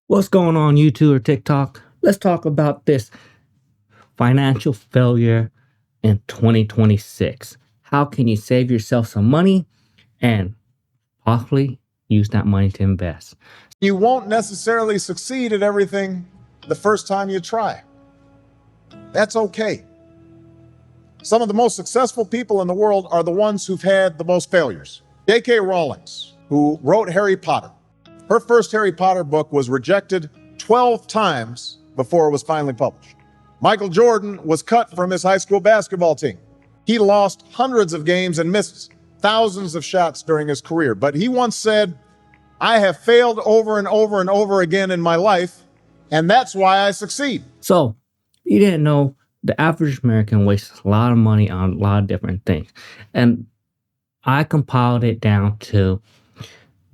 What's going on YouTube or TikTok? Let's talk about this financial failure in 2026. How can you save yourself some money and possibly use that money to invest? You won't necessarily succeed at everything the first time you try. That's okay. Some of the most successful people in the world are the ones who've had the most failures. J.K. Rowling, who wrote Harry Potter, her first Harry Potter book was rejected 12 times before it was finally published. Michael Jordan was cut from his high school basketball team. He lost hundreds of games and missed thousands of shots during his career. But he once said, "I have failed over and over and over again in my life, and that's why I succeed." So, you didn't know the average American wastes a lot of money on a lot of different things. And I compiled it down to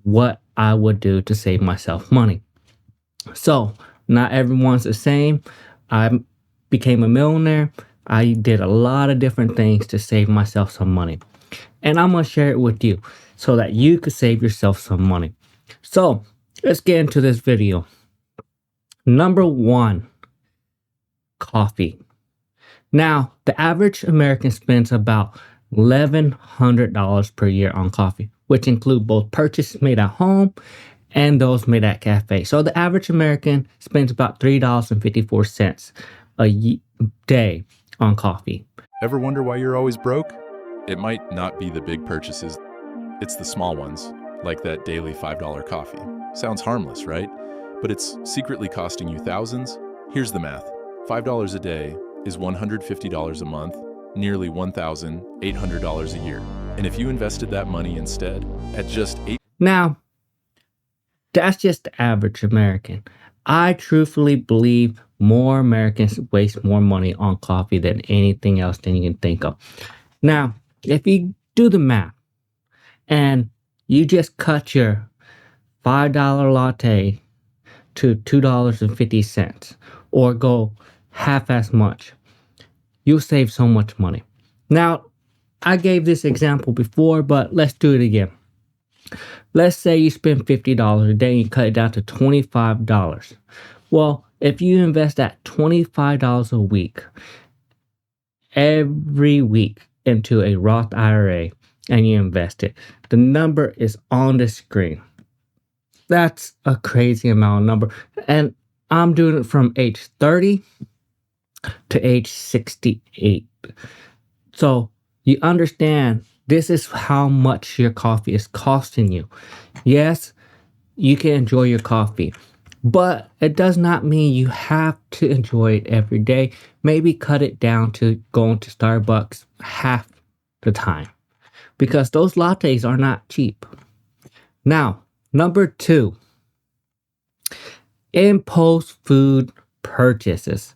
what I would do to save myself money. So, not everyone's the same. I became a millionaire. I did a lot of different things to save myself some money. And I'm going to share it with you so that you could save yourself some money. So, let's get into this video. Number one, coffee. Now, the average American spends about $1,100 per year on coffee, which include both purchases made at home and those made at cafe. So the average American spends about $3.54 a day on coffee. Ever wonder why you're always broke? It might not be the big purchases, it's the small ones, like that daily $5 coffee. Sounds harmless, right? But it's secretly costing you thousands. Here's the math. $5 a day is $150 a month, nearly $1,800 a year. And if you invested that money instead at just Now, that's just the average American. I truthfully believe more Americans waste more money on coffee than anything else that you can think of. Now, if you do the math and you just cut your $5 latte to $2.50 or go half as much, you'll save so much money. Now, I gave this example before, but let's do it again. Let's say you spend $50 a day and you cut it down to $25. Well, if you invest that $25 a week, every week into a Roth IRA and you invest it, the number is on the screen. That's a crazy amount of number. And I'm doing it from age 30 to age 68. So you understand this is how much your coffee is costing you. Yes, you can enjoy your coffee, but it does not mean you have to enjoy it every day. Maybe cut it down to going to Starbucks half the time because those lattes are not cheap. Now, number two, impulse food purchases.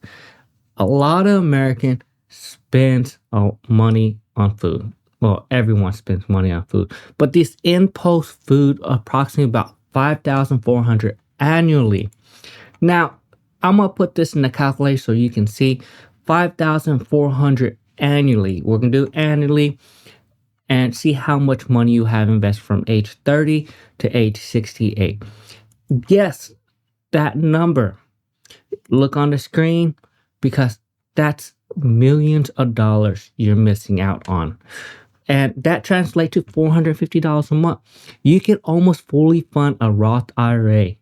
A lot of Americans spend money on food. Well, everyone spends money on food, but this impulse food approximately about $5,400 annually. Now, I'm gonna put this in the calculator so you can see $5,400 annually. We're gonna do annually and see how much money you have invested from age 30 to age 68. Guess that number. Look on the screen because that's millions of dollars you're missing out on. And that translates to $450 a month. You can almost fully fund a Roth IRA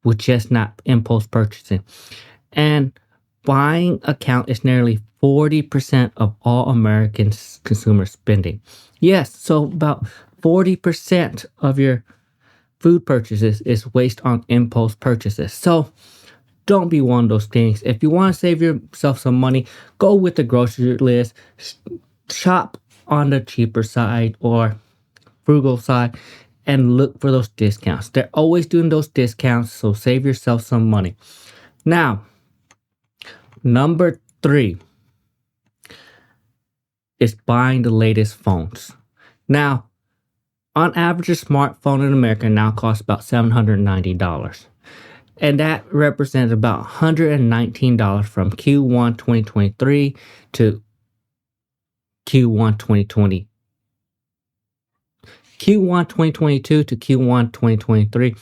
with just not impulse purchasing. And buying account is nearly 40% of all American consumer spending. Yes, so about 40% of your food purchases is waste on impulse purchases. So don't be one of those things. If you want to save yourself some money, go with the grocery list, shop on the cheaper side or frugal side and look for those discounts. They're always doing those discounts, so save yourself some money. Now, number three is buying the latest phones. Now, on average, a smartphone in America now costs about $790. And that represents about $119 from Q1 2023 to Q1 2020. Q1 2022 to Q1 2023.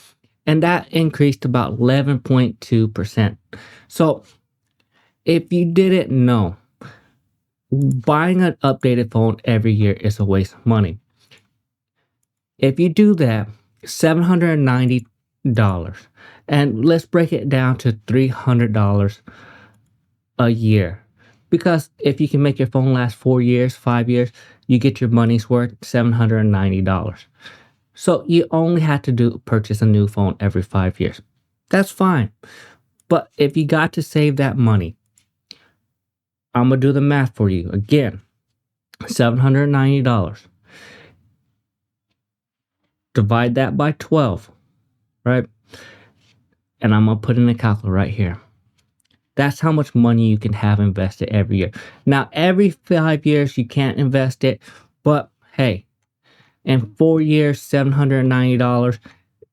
and that increased about 11.2%. So if you didn't know, buying an updated phone every year is a waste of money. If you do that, $790, and let's break it down to $300 a year. Because if you can make your phone last 4 years, 5 years, you get your money's worth, $790. So you only have to purchase a new phone every 5 years. That's fine. But if you got to save that money, I'm going to do the math for you. Again, $790. Divide that by 12, right? And I'm going to put in a calculator right here. That's how much money you can have invested every year. Now, every 5 years, you can't invest it. But hey, in 4 years, $790,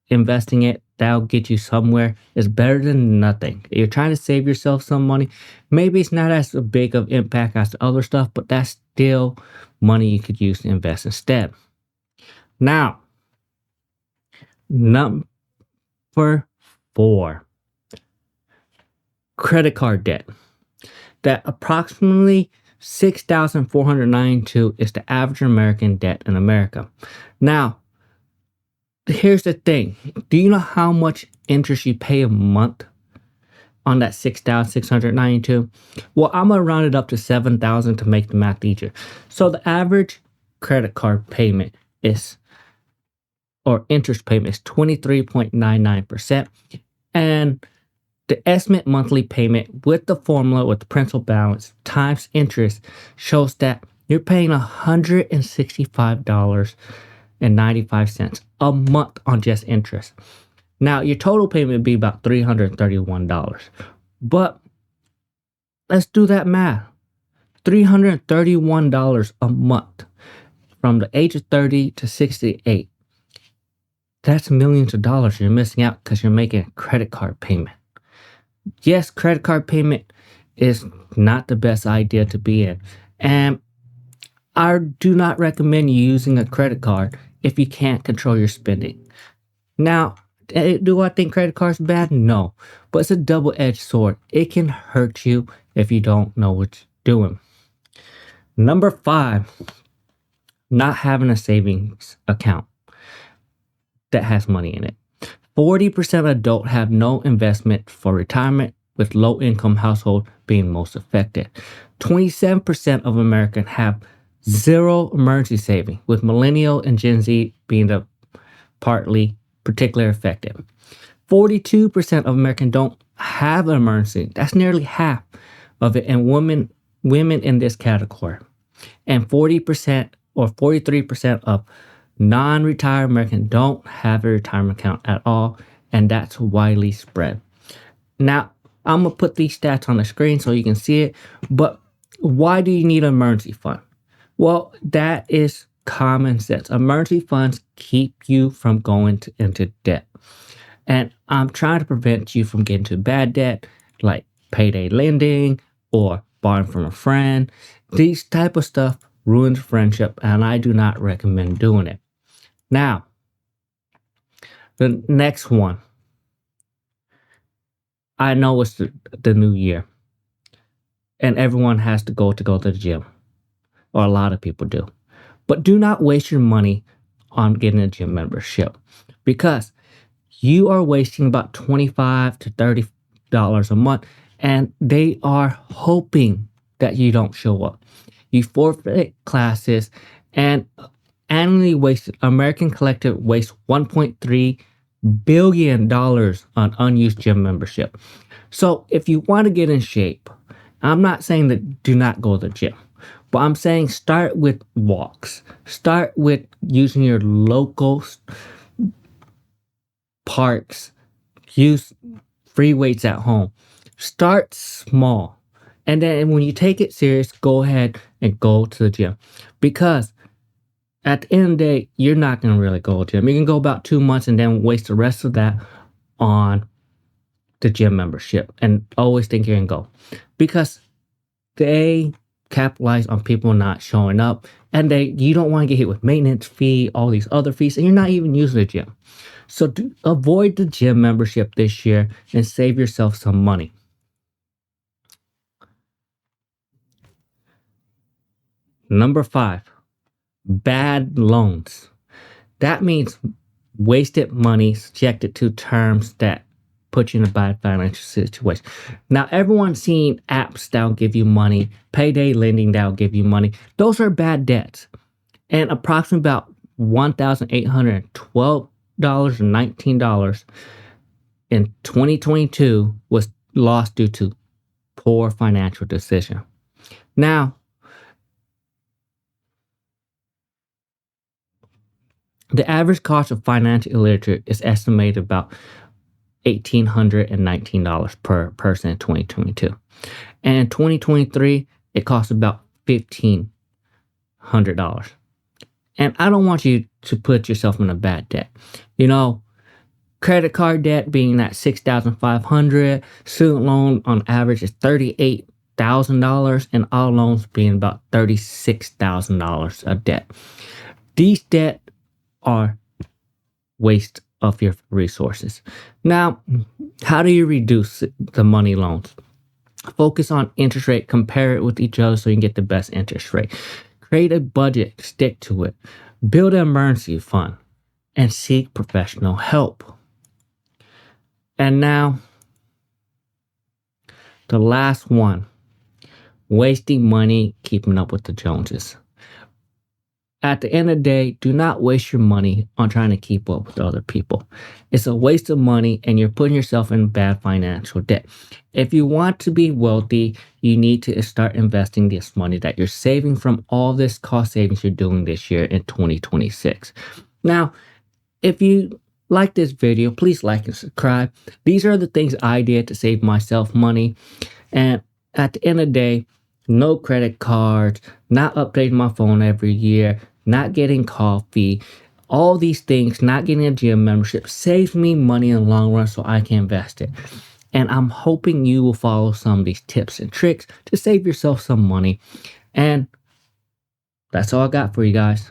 investing it, that'll get you somewhere. It's better than nothing. You're trying to save yourself some money. Maybe it's not as big of impact as the other stuff, but that's still money you could use to invest instead. Now, number 4, credit card debt. That approximately $6,492 is the average American debt in America. Now, here's the thing. Do you know how much interest you pay a month on that $6,692? Well, I'm going to round it up to $7,000 to make the math easier. So the average credit card payment interest payment is 23.99%. And the estimate monthly payment with the formula with the principal balance times interest shows that you're paying $165.95 a month on just interest. Now, your total payment would be about $331. But let's do that math. $331 a month from the age of 30 to 68. That's millions of dollars you're missing out because you're making a credit card payment. Yes, credit card payment is not the best idea to be in. And I do not recommend using a credit card if you can't control your spending. Now, do I think credit cards are bad? No. But it's a double-edged sword. It can hurt you if you don't know what you're doing. Number 5, not having a savings account that has money in it. 40% of adults have no investment for retirement, with low-income household being most affected. 27% of Americans have zero emergency savings, with millennial and Gen Z being the particularly affected. 42% of Americans don't have an emergency. That's nearly half of it, and women in this category. And 40% or 43% of non-retired Americans don't have a retirement account at all, and that's widely spread. Now, I'm going to put these stats on the screen so you can see it, but why do you need an emergency fund? Well, that is common sense. Emergency funds keep you from going into debt. And I'm trying to prevent you from getting into bad debt, like payday lending or borrowing from a friend. These type of stuff ruins friendship, and I do not recommend doing it. Now, the next one. I know it's the new year, and everyone has to go to the gym, or a lot of people do. But do not waste your money on getting a gym membership, because you are wasting about $25 to $30 a month, and they are hoping that you don't show up. You forfeit classes, and annually American Collective wastes $1.3 billion on unused gym membership. So if you want to get in shape, I'm not saying that do not go to the gym, but I'm saying start with walks. Start with using your local parks. Use free weights at home. Start small. And then when you take it serious, go ahead and go to the gym. Because at the end of the day, you're not going to really go to the gym. You can go about 2 months and then waste the rest of that on the gym membership. And always think you're going to go. Because they capitalize on people not showing up, and you don't want to get hit with maintenance fee, all these other fees, and you're not even using the gym. So avoid the gym membership this year and save yourself some money. Number 5, bad loans. That means wasted money subjected to terms that put you in a bad financial situation. Now, everyone's seen apps that'll give you money, payday lending that'll give you money. Those are bad debts. And approximately about $1,812.19 in 2022 was lost due to poor financial decision. Now, the average cost of financial illiteracy is estimated about $1,819 per person in 2022. And in 2023, it costs about $1,500. And I don't want you to put yourself in a bad debt. Credit card debt being at $6,500, student loan on average is $38,000, and all loans being about $36,000 of debt. These debt are waste of your resources. Now, how do you reduce the money loans? Focus on interest rate, compare it with each other so you can get the best interest rate. Create a budget, stick to it. Build an emergency fund and seek professional help. And now, the last one, wasting money keeping up with the Joneses. At the end of the day, do not waste your money on trying to keep up with other people. It's a waste of money and you're putting yourself in bad financial debt. If you want to be wealthy, you need to start investing this money that you're saving from all this cost savings you're doing this year in 2026. Now, if you like this video, please like and subscribe. These are the things I did to save myself money. And at the end of the day, no credit cards, not updating my phone every year, not getting coffee, all these things, not getting a gym membership saves me money in the long run so I can invest it. And I'm hoping you will follow some of these tips and tricks to save yourself some money. And that's all I got for you guys.